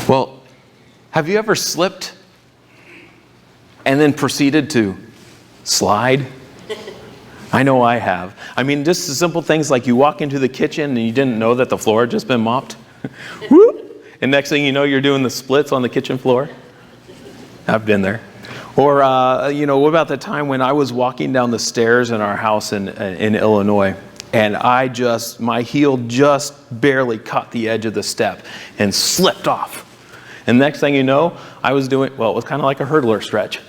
Well, have you ever slipped and then proceeded to slide? I know I have. I mean, just the simple things like you walk into the kitchen and you didn't know that the floor had just been mopped. Whoop! And next thing you know, you're doing the splits on the kitchen floor. I've been there. Or, what about the time when I was walking down the stairs in our house in Illinois, and my heel just barely caught the edge of the step and slipped off. And next thing you know, I was doing, it was kind of like a hurdler stretch.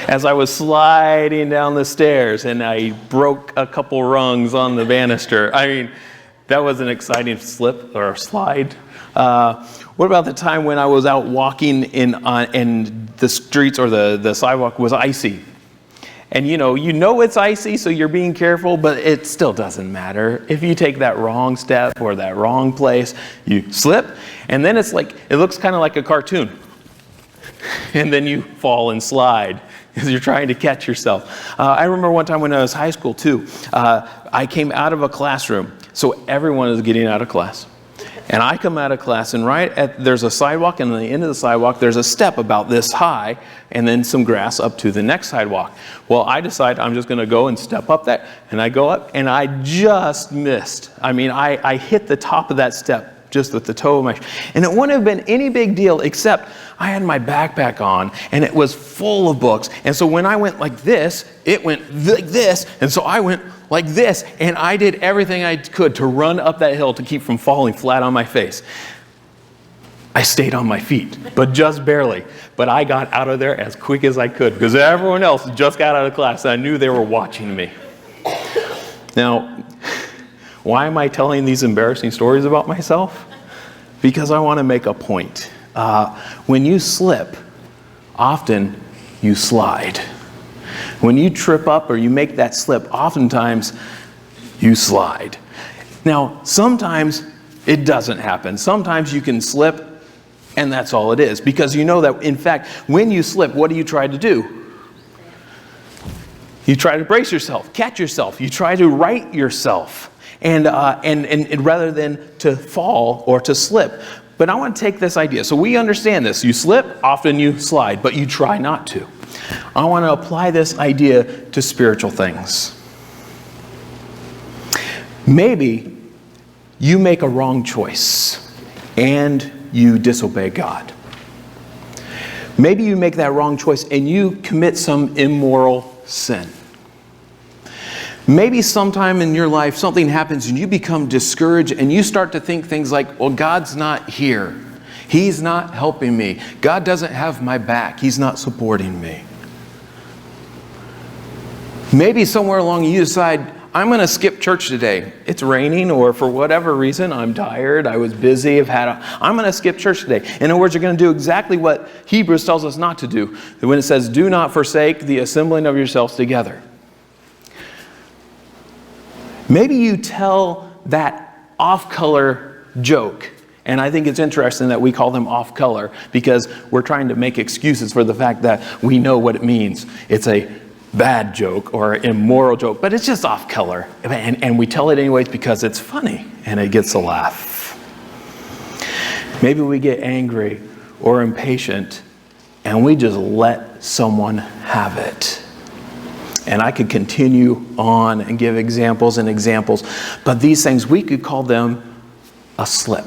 As I was sliding down the stairs, and I broke a couple rungs on the banister. I mean, that was an exciting slip or slide. What about the time when I was out walking and the streets or the sidewalk was icy? And you know it's icy, so you're being careful, but it still doesn't matter. If you take that wrong step or that wrong place, you slip, and then it looks kind of like a cartoon. And then you fall and slide because you're trying to catch yourself. I remember one time when I was high school too, I came out of a classroom, so everyone is getting out of class. And I come out of class, and there's a sidewalk, and on the end of the sidewalk, there's a step about this high, and then some grass up to the next sidewalk. Well, I decide I'm just going to go and step up that, and I go up, and I just missed. I mean, I hit the top of that step just with the toe of my shoe. And it wouldn't have been any big deal, except I had my backpack on, and it was full of books. And so when I went like this, it went like this, and so I went like this, and I did everything I could to run up that hill to keep from falling flat on my face. I stayed on my feet, but just barely. But I got out of there as quick as I could, because everyone else just got out of class, and I knew they were watching me. Now, why am I telling these embarrassing stories about myself? Because I want to make a point. When you slip, often you slide. When you trip up or you make that slip, oftentimes you slide. Now, sometimes it doesn't happen. Sometimes you can slip and that's all it is. Because you know that, in fact, when you slip, what do you try to do? You try to brace yourself, catch yourself. You try to right yourself. And rather than to fall or to slip. But I want to take this idea. So we understand this. You slip, often you slide, but you try not to. I want to apply this idea to spiritual things. Maybe you make a wrong choice and you disobey God. Maybe you make that wrong choice and you commit some immoral sin. Maybe sometime in your life something happens and you become discouraged and you start to think things like, well, God's not here. He's not helping me. God doesn't have my back. He's not supporting me. Maybe somewhere along you decide, I'm going to skip church today. It's raining, or for whatever reason, I'm tired, I was busy, I'm going to skip church today. In other words, you're going to do exactly what Hebrews tells us not to do. When it says, do not forsake the assembling of yourselves together. Maybe you tell that off-color joke. And I think it's interesting that we call them off-color because we're trying to make excuses for the fact that we know what it means. It's a bad joke or an immoral joke, but it's just off-color. And we tell it anyways because it's funny and it gets a laugh. Maybe we get angry or impatient and we just let someone have it. And I could continue on and give examples and examples, but these things, we could call them a slip.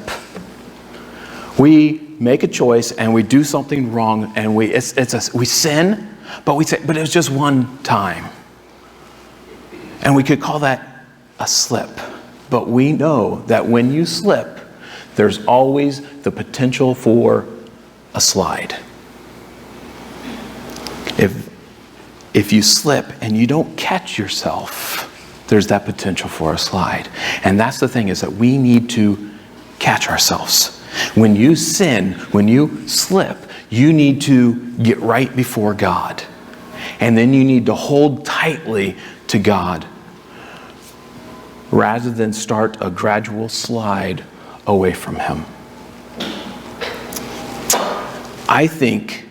We make a choice and we do something wrong and we sin, but we say, but it was just one time. And we could call that a slip. But we know that when you slip, there's always the potential for a slide. If you slip and you don't catch yourself, there's that potential for a slide. And that's the thing, is that we need to catch ourselves. When you sin, when you slip, you need to get right before God. And then you need to hold tightly to God rather than start a gradual slide away from Him. I think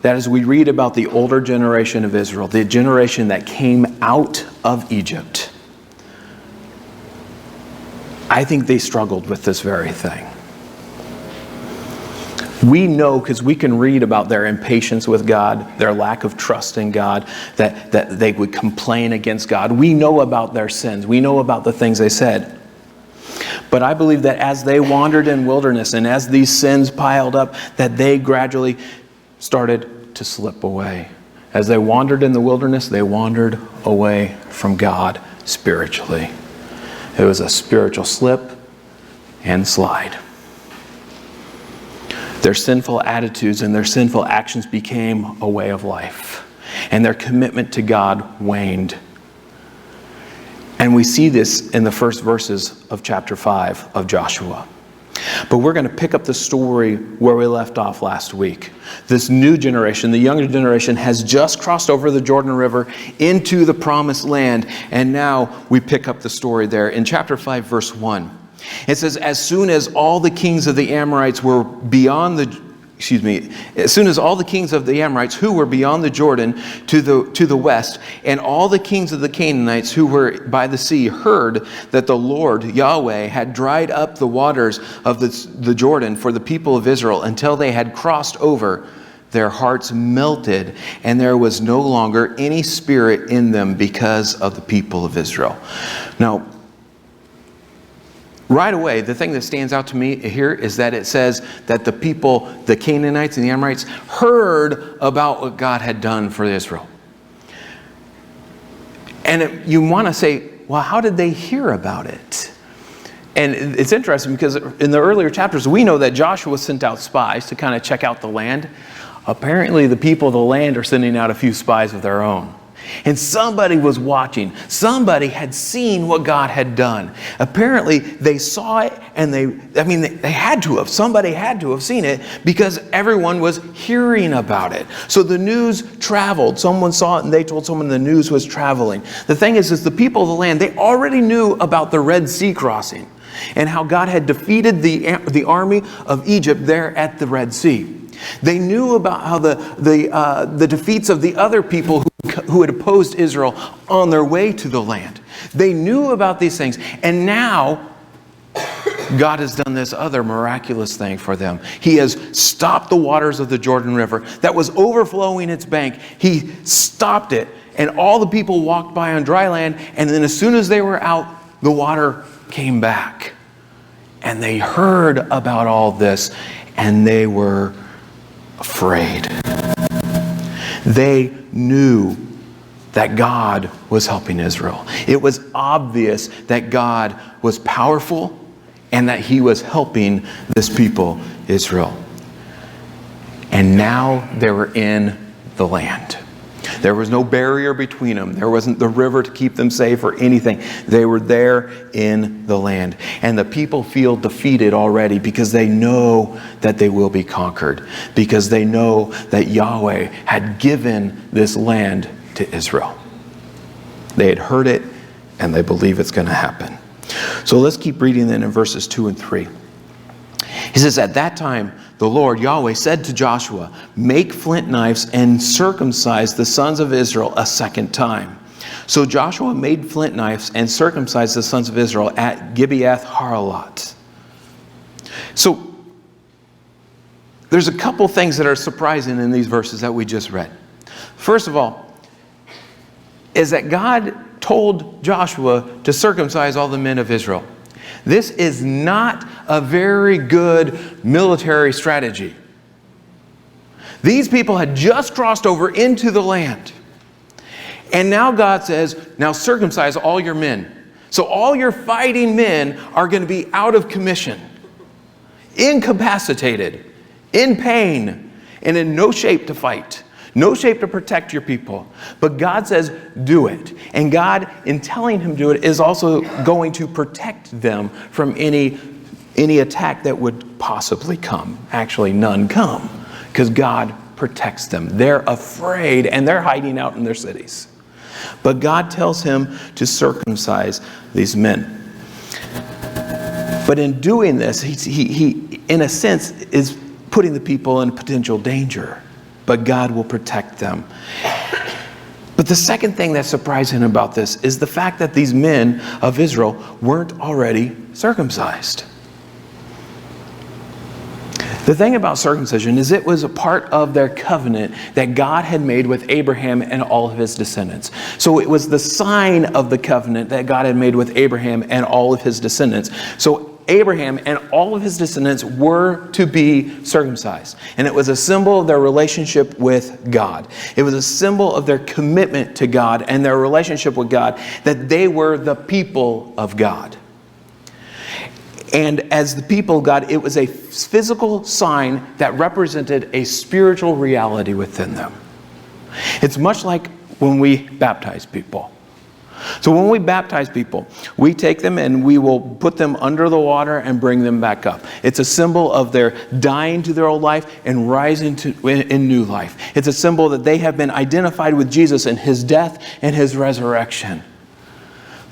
that as we read about the older generation of Israel, the generation that came out of Egypt, I think they struggled with this very thing. We know, because we can read about their impatience with God, their lack of trust in God, that they would complain against God. We know about their sins. We know about the things they said. But I believe that as they wandered in wilderness and as these sins piled up, that they gradually started to slip away. As they wandered in the wilderness, they wandered away from God spiritually. It was a spiritual slip and slide. Their sinful attitudes and their sinful actions became a way of life, and their commitment to God waned. And we see this in the first verses of chapter 5 of Joshua. But we're going to pick up the story where we left off last week. This new generation, the younger generation, has just crossed over the Jordan River into the promised land. And now we pick up the story there in chapter 5, verse 1. It says, as soon as all the kings of the Amorites were beyond the as soon as all the kings of the Amorites who were beyond the Jordan to the west, and all the kings of the Canaanites who were by the sea heard that the Lord Yahweh had dried up the waters of the Jordan for the people of Israel until they had crossed over, their hearts melted, and there was no longer any spirit in them because of the people of Israel. Now, right away, the thing that stands out to me here is that it says that the people, the Canaanites and the Amorites, heard about what God had done for Israel. And you want to say, well, how did they hear about it? And it's interesting because in the earlier chapters, we know that Joshua sent out spies to kind of check out the land. Apparently, the people of the land are sending out a few spies of their own. And somebody was watching. Somebody had seen what God had done. Apparently, they saw it, and they had to have. Somebody had to have seen it because everyone was hearing about it. So the news traveled. Someone saw it, and they told someone the news was traveling. The thing is the people of the land, they already knew about the Red Sea crossing and how God had defeated the army of Egypt there at the Red Sea. They knew about how the defeats of the other people who had opposed Israel on their way to the land. They knew about these things. And now, God has done this other miraculous thing for them. He has stopped the waters of the Jordan River that was overflowing its bank. He stopped it. And all the people walked by on dry land. And then as soon as they were out, the water came back. And they heard about all this. And they were afraid. They knew that God was helping Israel. It was obvious that God was powerful and that He was helping this people, Israel. And now they were in the land. There was no barrier between them. There wasn't the river to keep them safe or anything. They were there in the land. And the people feel defeated already because they know that they will be conquered. Because they know that Yahweh had given this land to Israel. They had heard it and they believe it's going to happen. So let's keep reading then in verses 2 and 3. He says, at that time, the Lord Yahweh said to Joshua, make flint knives and circumcise the sons of Israel a second time. So Joshua made flint knives and circumcised the sons of Israel at Gibeath Haralot. So there's a couple things that are surprising in these verses that we just read. First of all, is that God told Joshua to circumcise all the men of Israel. This is not a very good military strategy. These people had just crossed over into the land. And now God says, now circumcise all your men. So all your fighting men are going to be out of commission, incapacitated, in pain, and in no shape to fight. No shape to protect your people. But God says, do it. And God, in telling him to do it, is also going to protect them from any attack that would possibly come. Actually, none come. Because God protects them. They're afraid and they're hiding out in their cities. But God tells him to circumcise these men. But in doing this, he in a sense, is putting the people in potential danger. But God will protect them. But the second thing that's surprising about this is the fact that these men of Israel weren't already circumcised. The thing about circumcision is it was a part of their covenant that God had made with Abraham and all of his descendants. So it was the sign of the covenant that God had made with Abraham and all of his descendants. So Abraham and all of his descendants were to be circumcised. And it was a symbol of their relationship with God. It was a symbol of their commitment to God and their relationship with God, that they were the people of God. And as the people of God, it was a physical sign that represented a spiritual reality within them. It's much like when we baptize people. So when we baptize people, we take them and we will put them under the water and bring them back up. It's a symbol of their dying to their old life and rising in new life. It's a symbol that they have been identified with Jesus and his death and his resurrection.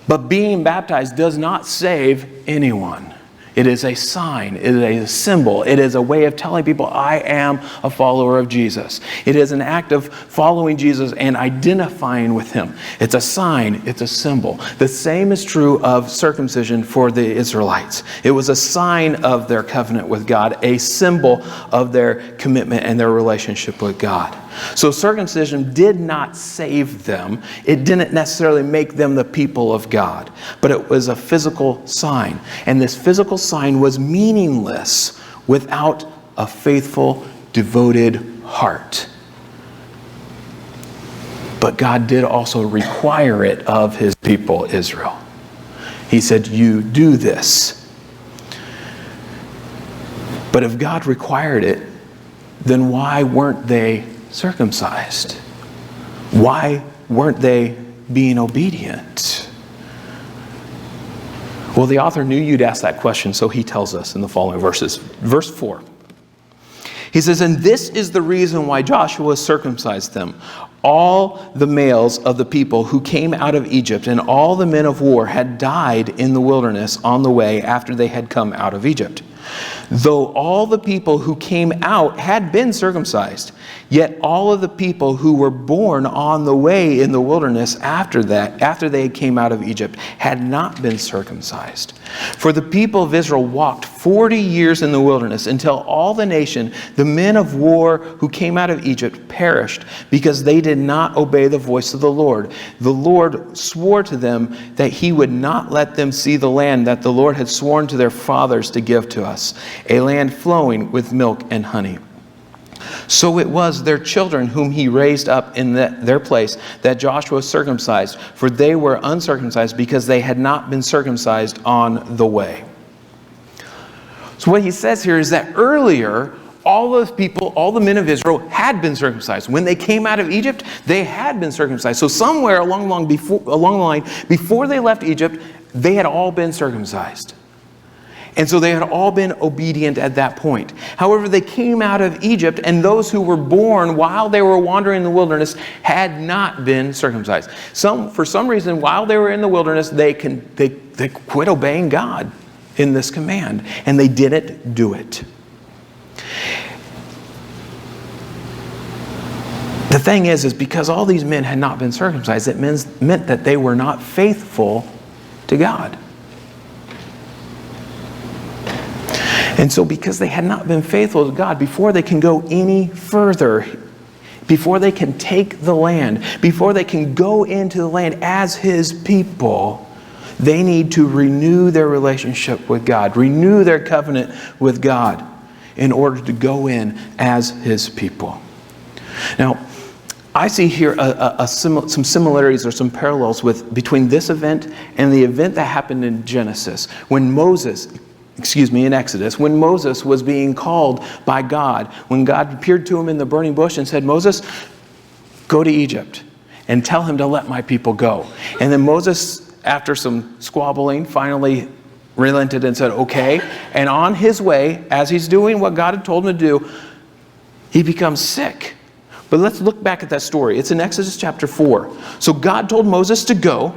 But being baptized does not save anyone. It is a sign. It is a symbol. It is a way of telling people, I am a follower of Jesus. It is an act of following Jesus and identifying with him. It's a sign. It's a symbol. The same is true of circumcision for the Israelites. It was a sign of their covenant with God, a symbol of their commitment and their relationship with God. So circumcision did not save them. It didn't necessarily make them the people of God, but it was a physical sign. And this physical sign was meaningless without a faithful, devoted heart. But God did also require it of his people, Israel. He said, you do this. But if God required it, then why weren't they circumcised? Why weren't they being obedient? Well, the author knew you'd ask that question, so he tells us in the following verses. Verse 4. He says, and this is the reason why Joshua circumcised them. All the males of the people who came out of Egypt and all the men of war had died in the wilderness on the way after they had come out of Egypt. Though all the people who came out had been circumcised, yet all of the people who were born on the way in the wilderness after they came out of Egypt, had not been circumcised. For the people of Israel walked 40 years in the wilderness until all the nation, the men of war who came out of Egypt, perished because they did not obey the voice of the Lord. The Lord swore to them that he would not let them see the land that the Lord had sworn to their fathers to give to us, a land flowing with milk and honey. So it was their children whom he raised up in their place that Joshua circumcised, for they were uncircumcised because they had not been circumcised on the way. So what he says here is that earlier, all those people, all the men of Israel had been circumcised. When they came out of Egypt, they had been circumcised. So somewhere along the line, before they left Egypt, they had all been circumcised. And so they had all been obedient at that point. However, they came out of Egypt, and those who were born while they were wandering in the wilderness had not been circumcised. For some reason, while they were in the wilderness, they quit obeying God in this command, and they didn't do it. The thing is because all these men had not been circumcised, it meant that they were not faithful to God. And so because they had not been faithful to God, before they can go any further, before they can take the land, before they can go into the land as his people, they need to renew their relationship with God, renew their covenant with God in order to go in as his people. Now, I see here some similarities or some parallels between this event and the event that happened in Genesis, in Exodus, when Moses was being called by God, when God appeared to him in the burning bush and said, Moses, go to Egypt and tell him to let my people go. And then Moses, after some squabbling, finally relented and said, okay. And on his way, as he's doing what God had told him to do, he becomes sick. But let's look back at that story. It's in Exodus chapter 4. So God told Moses to go.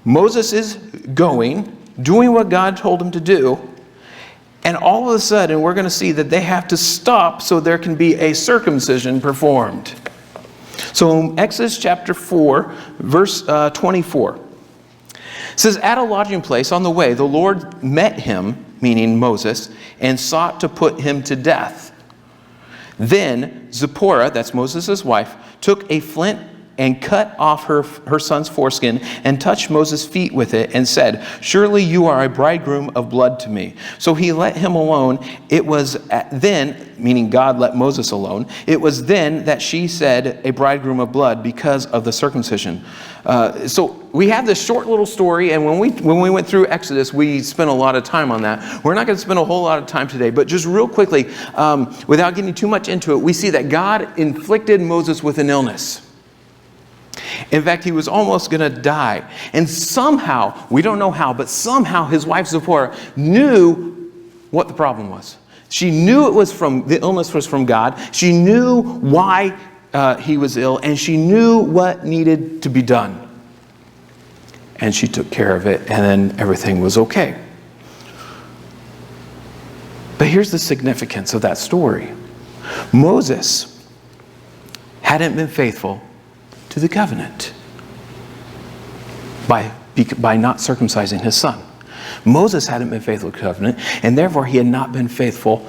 Moses is going, doing what God told him to do. And all of a sudden, we're going to see that they have to stop so there can be a circumcision performed. So in Exodus chapter 4, verse 24, it says, at a lodging place on the way, the Lord met him meaning Moses, and sought to put him to death. Then Zipporah, that's Moses' wife, took a flint and cut off her son's foreskin and touched Moses' feet with it and said, "Surely you are a bridegroom of blood to me." So he let him alone. It was then, meaning God let Moses alone, it was then that she said, "A bridegroom of blood," because of the circumcision. So we have this short little story, and when we went through Exodus, we spent a lot of time on that. We're not going to spend a whole lot of time today, but just real quickly, without getting too much into it, we see that God inflicted Moses with an illness. In fact, he was almost going to die. And somehow, we don't know how, but somehow his wife Zipporah knew what the problem was. She knew the illness was from God. She knew why he was ill, and she knew what needed to be done. And she took care of it, and then everything was okay. But here's the significance of that story. Moses hadn't been faithful to the covenant by not circumcising his son. Moses hadn't been faithful to the covenant, and therefore he had not been faithful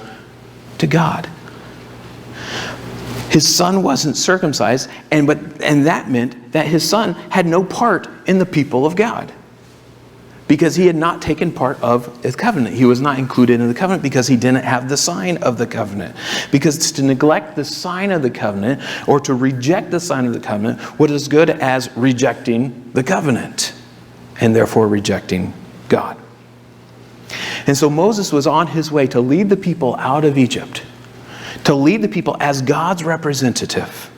to God. His son wasn't circumcised, and that meant that his son had no part in the people of God, because he had not taken part of his covenant. He was not included in the covenant because he didn't have the sign of the covenant. Because to neglect the sign of the covenant, or to reject the sign of the covenant, was as good as rejecting the covenant, and therefore rejecting God. And so Moses was on his way to lead the people out of Egypt, to lead the people as God's representative.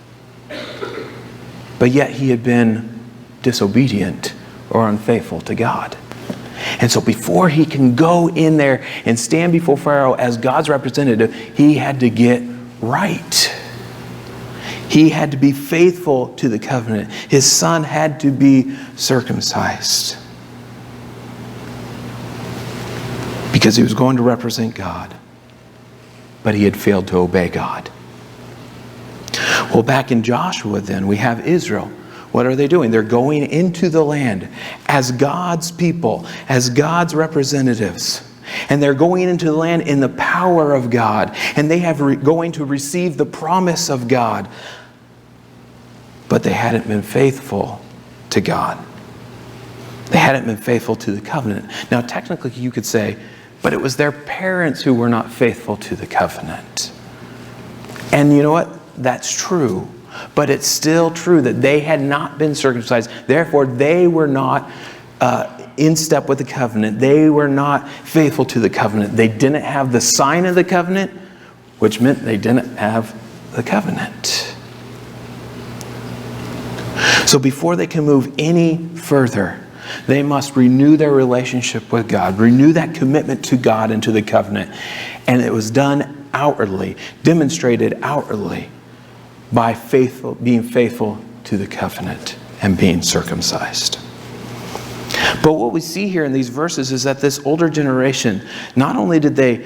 But yet he had been disobedient or unfaithful to God. And so before he can go in there and stand before Pharaoh as God's representative, he had to get right. He had to be faithful to the covenant. His son had to be circumcised, because he was going to represent God, but he had failed to obey God. Well, back in Joshua then, we have Israel. What are they doing? They're going into the land as God's people, as God's representatives. And they're going into the land in the power of God. And they have going to receive the promise of God. But they hadn't been faithful to God. They hadn't been faithful to the covenant. Now, technically, you could say, but it was their parents who were not faithful to the covenant. And you know what? That's true. But it's still true that they had not been circumcised. Therefore, they were not in step with the covenant. They were not faithful to the covenant. They didn't have the sign of the covenant, which meant they didn't have the covenant. So before they can move any further, they must renew their relationship with God, renew that commitment to God and to the covenant. And it was done outwardly, demonstrated outwardly, by being faithful to the covenant and being circumcised. But what we see here in these verses is that this older generation, not only did they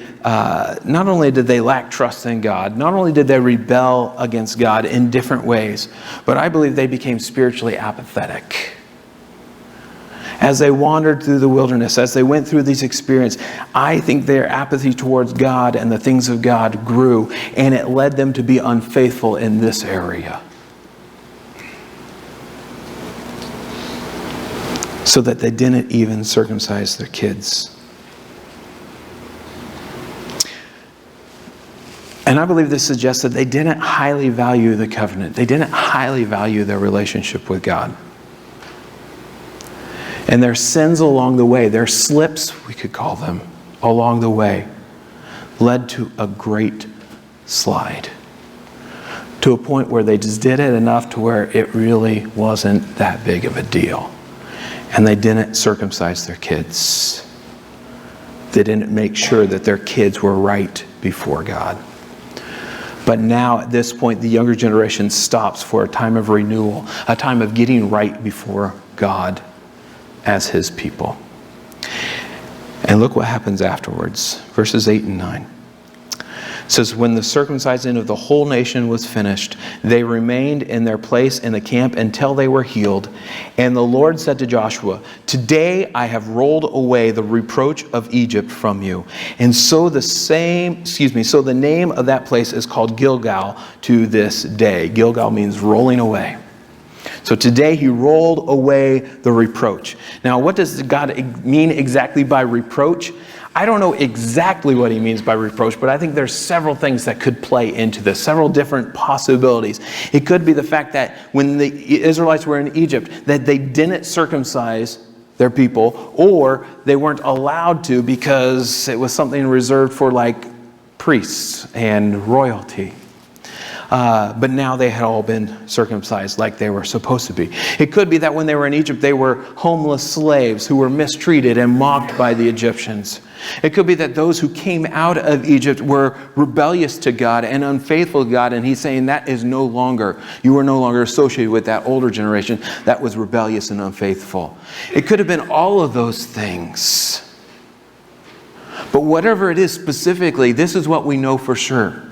lack trust in God, not only did they rebel against God in different ways, but I believe they became spiritually apathetic. As they wandered through the wilderness, as they went through these experiences, I think their apathy towards God and the things of God grew, and it led them to be unfaithful in this area. So that they didn't even circumcise their kids. And I believe this suggests that they didn't highly value the covenant. They didn't highly value their relationship with God. And their sins along the way, their slips, we could call them, along the way, led to a great slide. To a point where they just did it enough to where it really wasn't that big of a deal. And they didn't circumcise their kids. They didn't make sure that their kids were right before God. But now at this point, the younger generation stops for a time of renewal, a time of getting right before God as his people. And look what happens afterwards. Verses 8 and 9. It says, when the circumcision of the whole nation was finished, they remained in their place in the camp until they were healed. And the Lord said to Joshua, today I have rolled away the reproach of Egypt from you. And so the name of that place is called Gilgal to this day. Gilgal means rolling away. So today he rolled away the reproach. Now, what does God mean exactly by reproach? I don't know exactly what he means by reproach, but I think there's several things that could play into this, several different possibilities. It could be the fact that when the Israelites were in Egypt, that they didn't circumcise their people, or they weren't allowed to because it was something reserved for like priests and royalty. But now they had all been circumcised like they were supposed to be. It could be that when they were in Egypt, they were homeless slaves who were mistreated and mocked by the Egyptians. It could be that those who came out of Egypt were rebellious to God and unfaithful to God, and he's saying that is no longer, you are no longer associated with that older generation that was rebellious and unfaithful. It could have been all of those things. But whatever it is specifically, this is what we know for sure.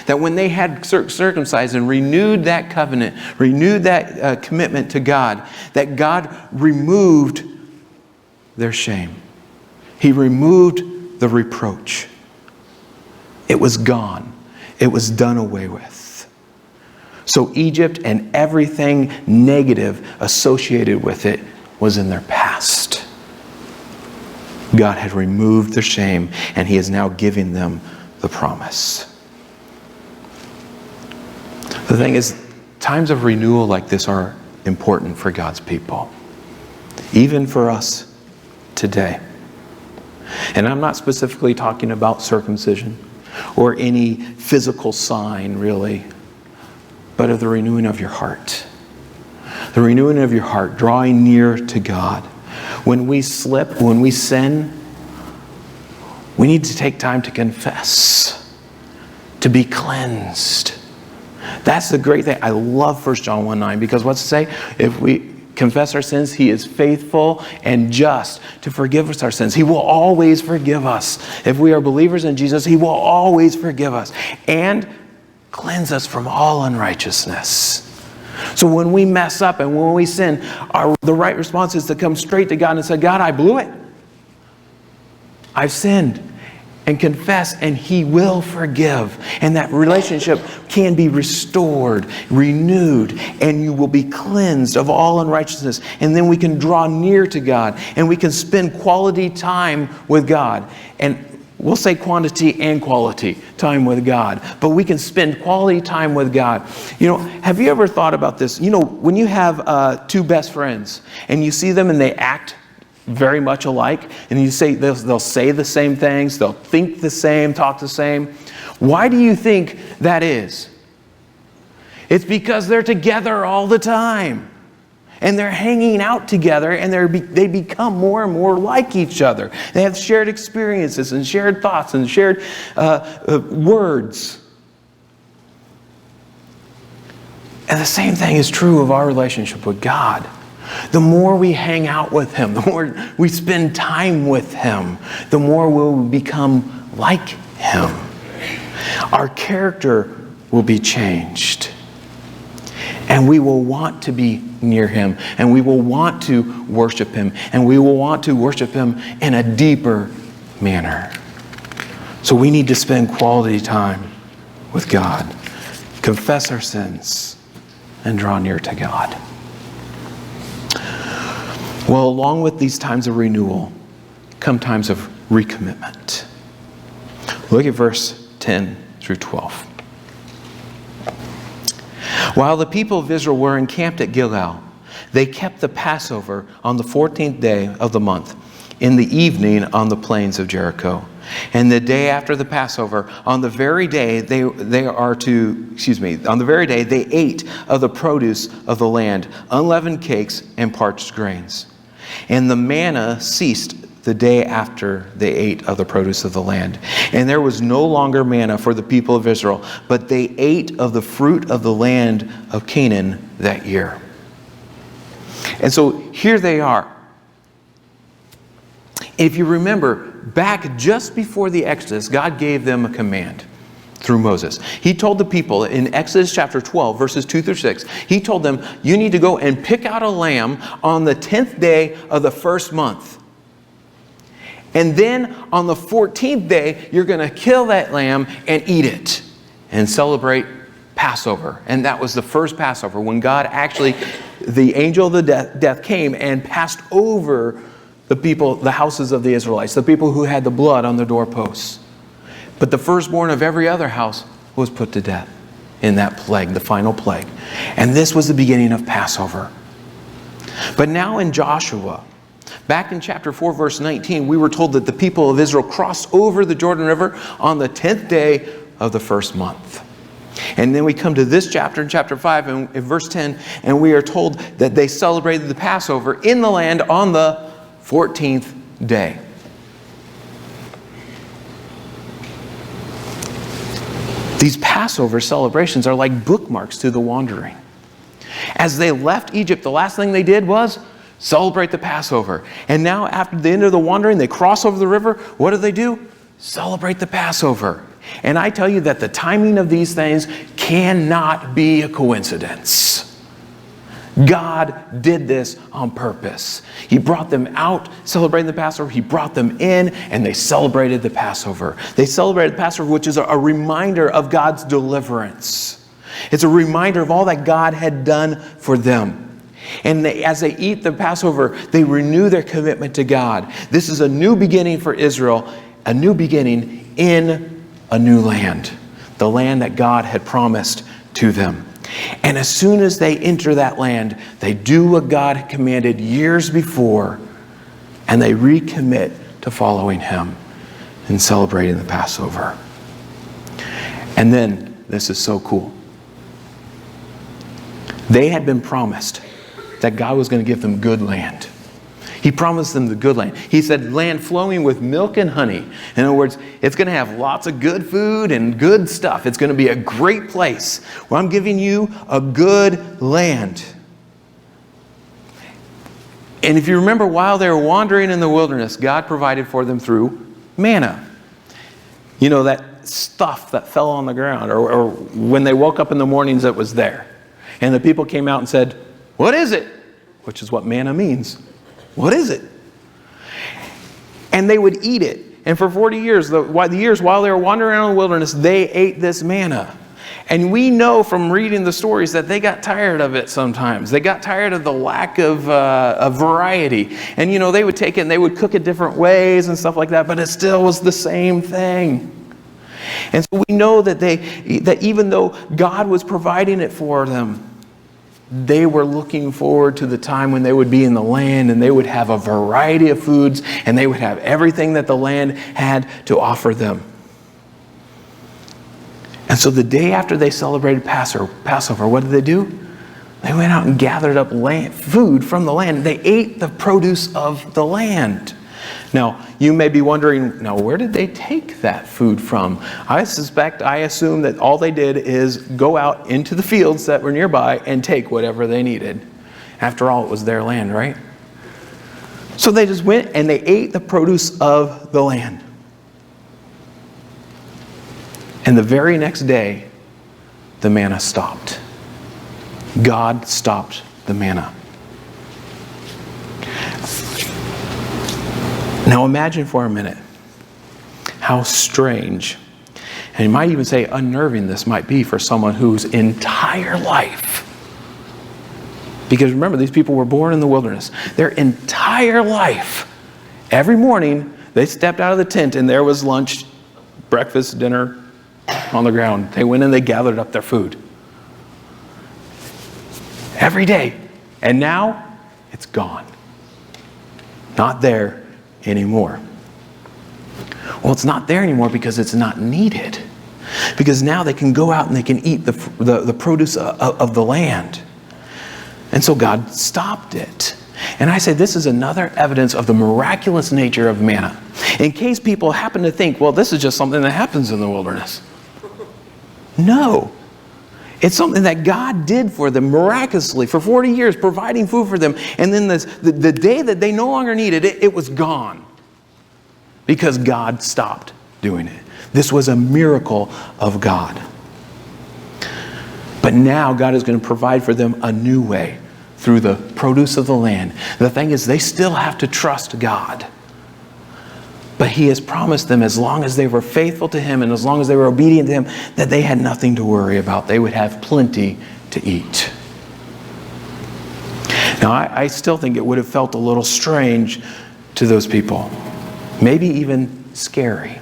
That when they had circumcised and renewed that covenant, renewed that commitment to God, that God removed their shame. He removed the reproach. It was gone. It was done away with. So Egypt and everything negative associated with it was in their past. God had removed their shame, and he is now giving them the promise. The thing is, times of renewal like this are important for God's people. Even for us today. And I'm not specifically talking about circumcision or any physical sign, really, but of the renewing of your heart. The renewing of your heart, drawing near to God. When we slip, when we sin, we need to take time to confess, to be cleansed. That's the great thing. I love 1 John 1:9, because what's it say? If we confess our sins, he is faithful and just to forgive us our sins. He will always forgive us. If we are believers in Jesus, he will always forgive us and cleanse us from all unrighteousness. So when we mess up and when we sin, the right response is to come straight to God and say, God, I blew it. I've sinned. And confess, and he will forgive. And that relationship can be restored, renewed, and you will be cleansed of all unrighteousness. And then we can draw near to God, and we can spend quality time with God. And we'll say quantity and quality time with God, but we can spend quality time with God. You know, have you ever thought about this? You know, when you have two best friends, and you see them and they act very much alike, and you say they'll say the same things, they'll think the same, talk the same. Why do you think that is? It's because they're together all the time, and they're hanging out together, and they become more and more like each other. They have shared experiences and shared thoughts and shared words. And the same thing is true of our relationship with God. The more we hang out with him, the more we spend time with him, the more we'll become like him. Our character will be changed. And we will want to be near him. And we will want to worship him. And we will want to worship him in a deeper manner. So we need to spend quality time with God. Confess our sins and draw near to God. Well, along with these times of renewal come times of recommitment. Look at verse 10 through 12. While the people of Israel were encamped at Gilgal, they kept the Passover on the 14th day of the month, in the evening on the plains of Jericho. And the day after the Passover, on the very day they ate of the produce of the land, unleavened cakes and parched grains. And the manna ceased the day after they ate of the produce of the land. And there was no longer manna for the people of Israel, but they ate of the fruit of the land of Canaan that year. And so here they are. If you remember, back just before the Exodus, God gave them a command. through Moses. He told the people in Exodus chapter 12, verses 2 through 6, he told them, you need to go and pick out a lamb on the 10th day of the first month. And then on the 14th day, you're going to kill that lamb and eat it and celebrate Passover. And that was the first Passover, when God actually, the angel of the death came and passed over the people, the houses of the Israelites, the people who had the blood on the doorposts. But the firstborn of every other house was put to death in that plague, the final plague. And this was the beginning of Passover. But now in Joshua, back in chapter 4, verse 19, we were told that the people of Israel crossed over the Jordan River on the 10th day of the first month. And then we come to this chapter, in chapter 5, and in verse 10, and we are told that they celebrated the Passover in the land on the 14th day. These Passover celebrations are like bookmarks to the wandering. As they left Egypt, the last thing they did was celebrate the Passover. And now after the end of the wandering, they cross over the river. What do? Celebrate the Passover. And I tell you that the timing of these things cannot be a coincidence. God did this on purpose. He brought them out celebrating the Passover. He brought them in, and they celebrated the Passover. They celebrated the Passover, which is a reminder of God's deliverance. It's a reminder of all that God had done for them. And as they eat the Passover, they renew their commitment to God. This is a new beginning for Israel, a new beginning in a new land, the land that God had promised to them. And as soon as they enter that land, they do what God had commanded years before, and they recommit to following Him and celebrating the Passover. And then, this is so cool. They had been promised that God was going to give them good land. He promised them the good land. He said, land flowing with milk and honey. In other words, it's going to have lots of good food and good stuff. It's going to be a great place. Well, I'm giving you a good land. And if you remember, while they were wandering in the wilderness, God provided for them through manna. You know, that stuff that fell on the ground, or when they woke up in the mornings, it was there. And the people came out and said, what is it? Which is what manna means. What is it? And they would eat it. And for 40 years, the years while they were wandering around in the wilderness, they ate this manna. And we know from reading the stories that they got tired of it sometimes. They got tired of the lack of variety. And, you know, they would take it and they would cook it different ways and stuff like that, but it still was the same thing. And so we know that that even though God was providing it for them, they were looking forward to the time when they would be in the land and they would have a variety of foods and they would have everything that the land had to offer them. And so the day after they celebrated Passover, what did they do? They went out and gathered up food from the land. They ate the produce of the land. Now, you may be wondering, now where did they take that food from? I assume that all they did is go out into the fields that were nearby and take whatever they needed. After all, it was their land, right? So they just went and they ate the produce of the land. And the very next day, the manna stopped. God stopped the manna. Now imagine for a minute how strange, and you might even say unnerving, this might be for someone whose entire life, because remember, these people were born in the wilderness, their entire life, every morning they stepped out of the tent and there was lunch, breakfast, dinner on the ground. They went and they gathered up their food. Every day. And now it's gone. Not there anymore. Well, it's not there anymore because it's not needed. Because now they can go out and they can eat the produce of the land. And so God stopped it. And I say this is another evidence of the miraculous nature of manna. In case people happen to think, well, this is just something that happens in the wilderness. No. It's something that God did for them miraculously for 40 years, providing food for them. And then the day that they no longer needed it, it was gone. Because God stopped doing it. This was a miracle of God. But now God is going to provide for them a new way through the produce of the land. The thing is, they still have to trust God. But He has promised them, as long as they were faithful to Him and as long as they were obedient to Him, that they had nothing to worry about. They would have plenty to eat. Now, I still think it would have felt a little strange to those people. Maybe even scary.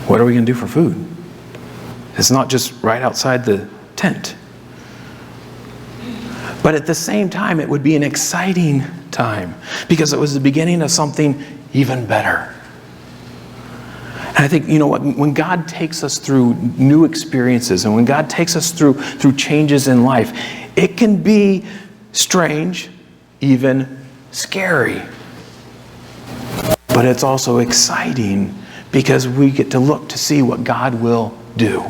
What are we going to do for food? It's not just right outside the tent. But at the same time, it would be an exciting time because it was the beginning of something even better. And I think, you know what, when God takes us through new experiences and when God takes us through changes in life, it can be strange, even scary. But it's also exciting because we get to look to see what God will do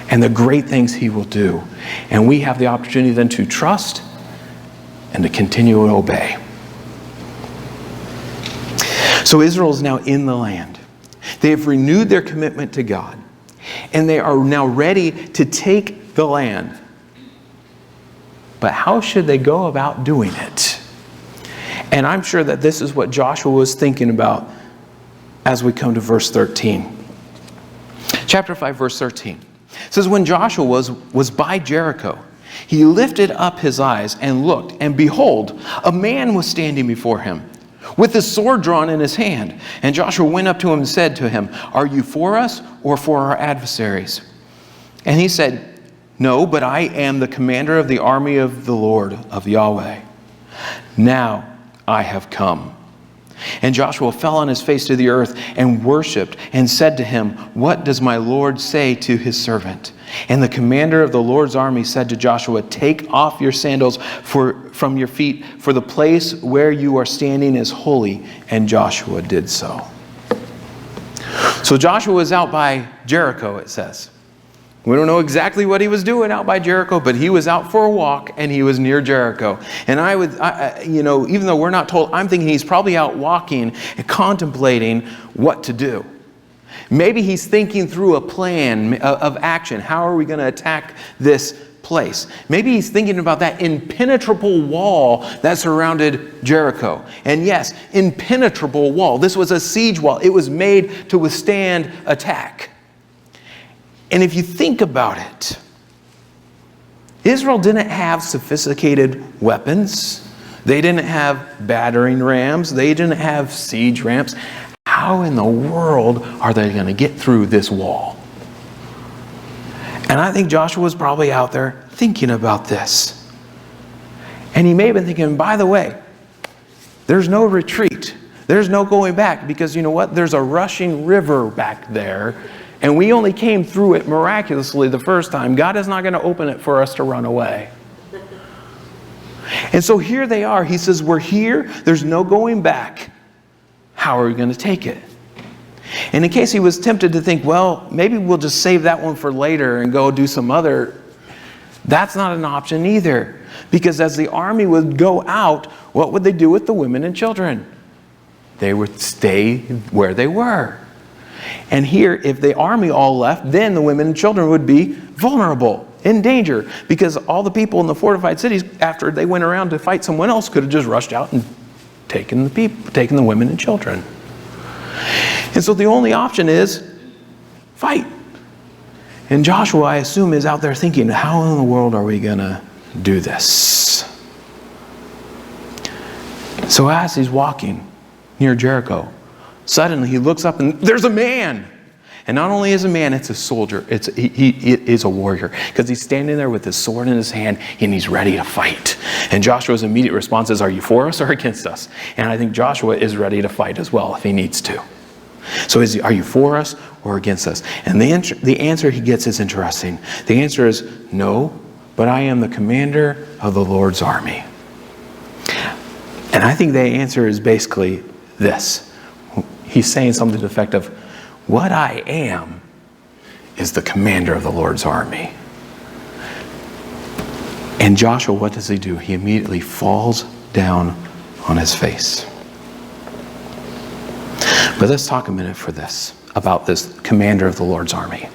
and the great things He will do. And we have the opportunity then to trust and to continue to obey. So Israel is now in the land. They have renewed their commitment to God. And they are now ready to take the land. But how should they go about doing it? And I'm sure that this is what Joshua was thinking about as we come to verse 13. Chapter 5, verse 13. It says, when Joshua was by Jericho, he lifted up his eyes and looked, and behold, a man was standing before him, with his sword drawn in his hand. And Joshua went up to him and said to him, are you for us or for our adversaries? And he said, no, but I am the commander of the army of the Lord, of Yahweh. Now I have come. And Joshua fell on his face to the earth and worshipped and said to him, what does my Lord say to his servant? And the commander of the Lord's army said to Joshua, take off your sandals from your feet, for the place where you are standing is holy. And Joshua did so. So Joshua was out by Jericho, it says. We don't know exactly what he was doing out by Jericho, but he was out for a walk and he was near Jericho. And even though we're not told, I'm thinking he's probably out walking and contemplating what to do. Maybe he's thinking through a plan of action. How are we going to attack this place? Maybe he's thinking about that impenetrable wall that surrounded Jericho. And yes, impenetrable wall. This was a siege wall. It was made to withstand attack. And if you think about it, Israel didn't have sophisticated weapons. They didn't have battering rams. They didn't have siege ramps. How in the world are they going to get through this wall? And I think Joshua was probably out there thinking about this. And he may have been thinking, by the way, there's no retreat. There's no going back because you know what? There's a rushing river back there. And we only came through it miraculously the first time. God is not going to open it for us to run away. And so here they are. He says, we're here. There's no going back. How are we going to take it? And in case he was tempted to think, well, maybe we'll just save that one for later and go do some other. That's not an option either. Because as the army would go out, what would they do with the women and children? They would stay where they were. And here, if the army all left, then the women and children would be vulnerable, in danger. Because all the people in the fortified cities, after they went around to fight someone else, could have just rushed out and taken the women and children. And so the only option is fight. And Joshua, I assume, is out there thinking, how in the world are we going to do this? So as he's walking near Jericho, suddenly he looks up and there's a man. And not only is a man, it's a soldier. He is a warrior. Because he's standing there with his sword in his hand and he's ready to fight. And Joshua's immediate response is, are you for us or against us? And I think Joshua is ready to fight as well if he needs to. So are you for us or against us? And the answer he gets is interesting. The answer is no, but I am the commander of the Lord's army. And I think the answer is basically this. He's saying something to the effect of, what I am is the commander of the Lord's army. And Joshua, what does he do? He immediately falls down on his face. But let's talk a minute for this. about this commander of the Lord's army.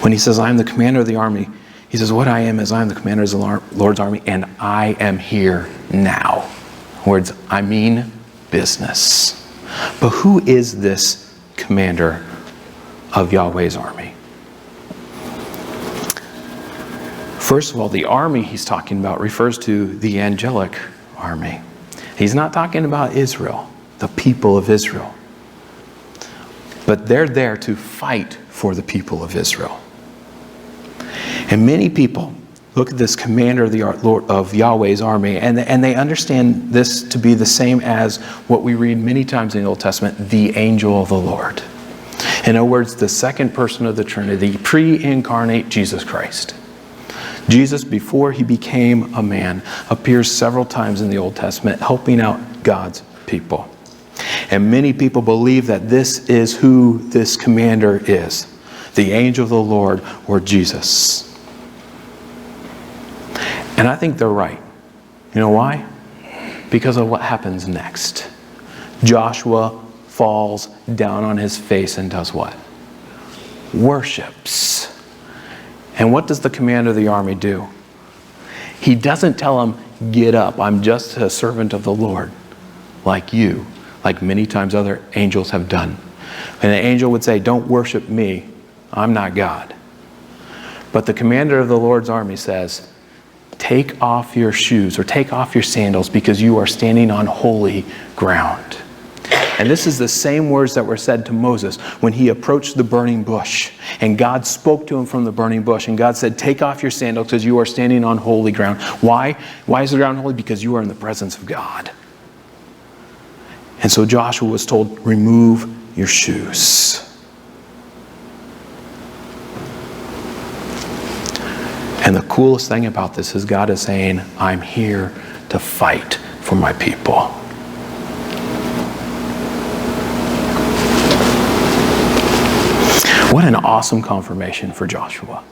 When he says, I am the commander of the army, he says, what I am is I am the commander of the Lord's army, and I am here now. In other words, I mean business. But who is this commander of Yahweh's army? First of all, the army he's talking about refers to the angelic army. He's not talking about Israel, the people of Israel. But they're there to fight for the people of Israel. And many people look at this commander of Yahweh's army, and they understand this to be the same as what we read many times in the Old Testament, the angel of the Lord. In other words, the second person of the Trinity, the pre-incarnate Jesus Christ. Jesus, before he became a man, appears several times in the Old Testament helping out God's people. And many people believe that this is who this commander is, the angel of the Lord, or Jesus. And I think they're right. You know why? Because of what happens next. Joshua falls down on his face and does what? Worships. And what does the commander of the army do? He doesn't tell him, get up, I'm just a servant of the Lord, like you, like many times other angels have done. And the angel would say, don't worship me, I'm not God. But the commander of the Lord's army says, take off your shoes or take off your sandals because you are standing on holy ground. And this is the same words that were said to Moses when he approached the burning bush. And God spoke to him from the burning bush. And God said, take off your sandals because you are standing on holy ground. Why? Why is the ground holy? Because you are in the presence of God. And so Joshua was told, remove your shoes. And the coolest thing about this is God is saying, I'm here to fight for my people. What an awesome confirmation for Joshua.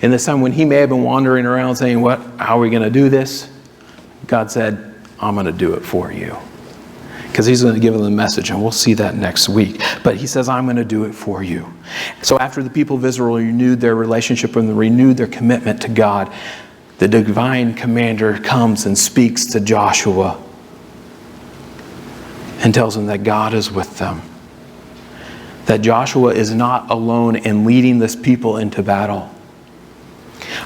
In this time when he may have been wandering around saying, how are we going to do this? God said, I'm going to do it for you. Because he's going to give them the message, and we'll see that next week. But he says, I'm going to do it for you. So after the people of Israel renewed their relationship and renewed their commitment to God, the divine commander comes and speaks to Joshua and tells him that God is with them. That Joshua is not alone in leading this people into battle.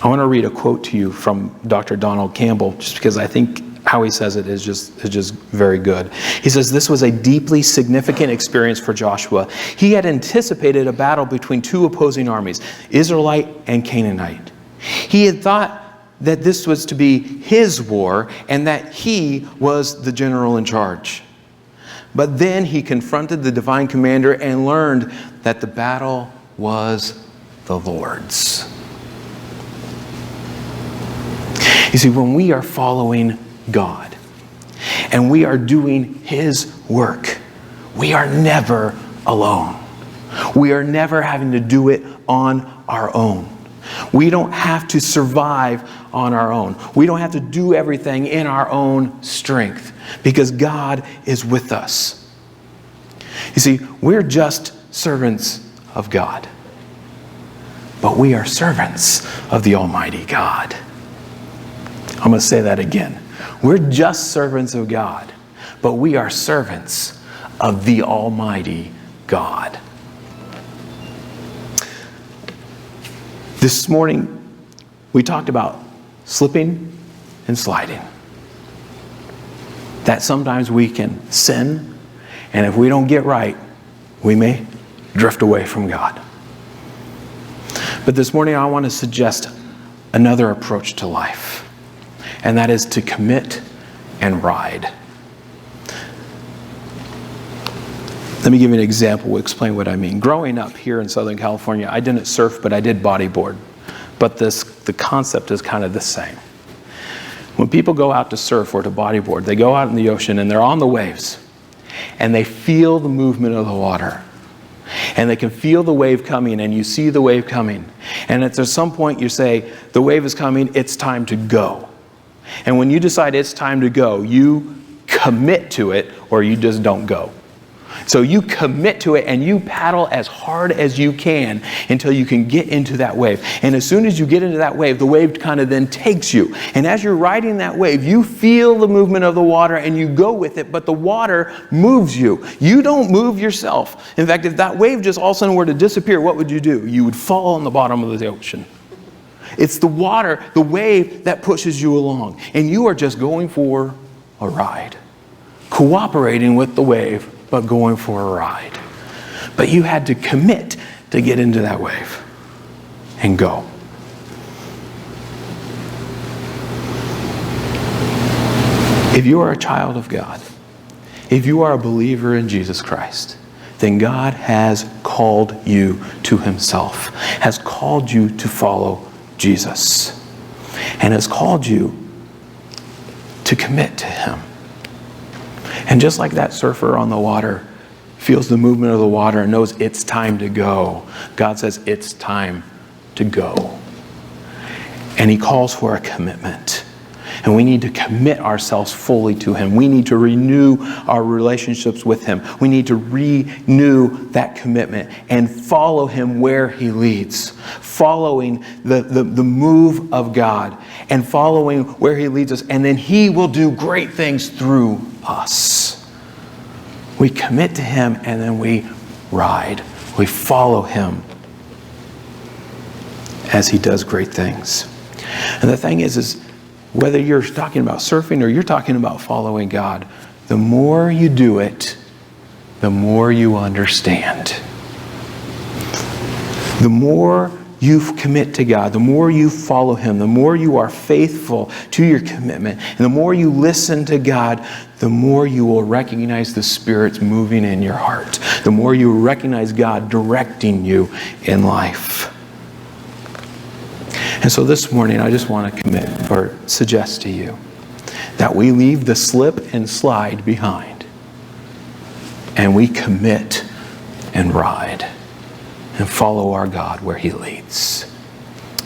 I want to read a quote to you from Dr. Donald Campbell, just because I think how he says it is just very good. He says, this was a deeply significant experience for Joshua. He had anticipated a battle between two opposing armies, Israelite and Canaanite. He had thought that this was to be his war and that he was the general in charge. But then he confronted the divine commander and learned that the battle was the Lord's. You see, when we are following God and we are doing his work, we are never alone. We are never having to do it on our own. We don't have to survive on our own. We don't have to do everything in our own strength because God is with us. You see, we're just servants of God, but we are servants of the Almighty God. I'm going to say that again. We're just servants of God, but we are servants of the Almighty God. This morning, we talked about slipping and sliding. That sometimes we can sin, and if we don't get right, we may drift away from God. But this morning, I want to suggest another approach to life. And that is to commit and ride. Let me give you an example. We'll explain what I mean. Growing up here in Southern California, I didn't surf, but I did bodyboard. But the concept is kind of the same. When people go out to surf or to bodyboard, they go out in the ocean and they're on the waves. And they feel the movement of the water. And they can feel the wave coming, and you see the wave coming. And at some point you say, the wave is coming, it's time to go. And when you decide it's time to go, you commit to it or you just don't go. So you commit to it and you paddle as hard as you can until you can get into that wave. And as soon as you get into that wave, the wave kind of then takes you. And as you're riding that wave, you feel the movement of the water and you go with it, but the water moves you. You don't move yourself. In fact, if that wave just all of a sudden were to disappear, what would you do? You would fall on the bottom of the ocean. It's the water, the wave, that pushes you along. And you are just going for a ride. Cooperating with the wave, but going for a ride. But you had to commit to get into that wave and go. If you are a child of God, if you are a believer in Jesus Christ, then God has called you to Himself, has called you to follow Jesus, and has called you to commit to Him. And just like that surfer on the water feels the movement of the water and knows it's time to go, God says it's time to go. And He calls for a commitment. And we need to commit ourselves fully to Him. We need to renew our relationships with Him. We need to renew that commitment and follow Him where He leads. Following the move of God and following where He leads us. And then He will do great things through us. We commit to Him and then we ride. We follow Him as He does great things. And the thing is whether you're talking about surfing or you're talking about following God, the more you do it, the more you understand. The more you commit to God, the more you follow Him, the more you are faithful to your commitment, and the more you listen to God, the more you will recognize the Spirit's moving in your heart. The more you recognize God directing you in life. And so this morning, I just want to commit or suggest to you that we leave the slip and slide behind and we commit and ride and follow our God where He leads.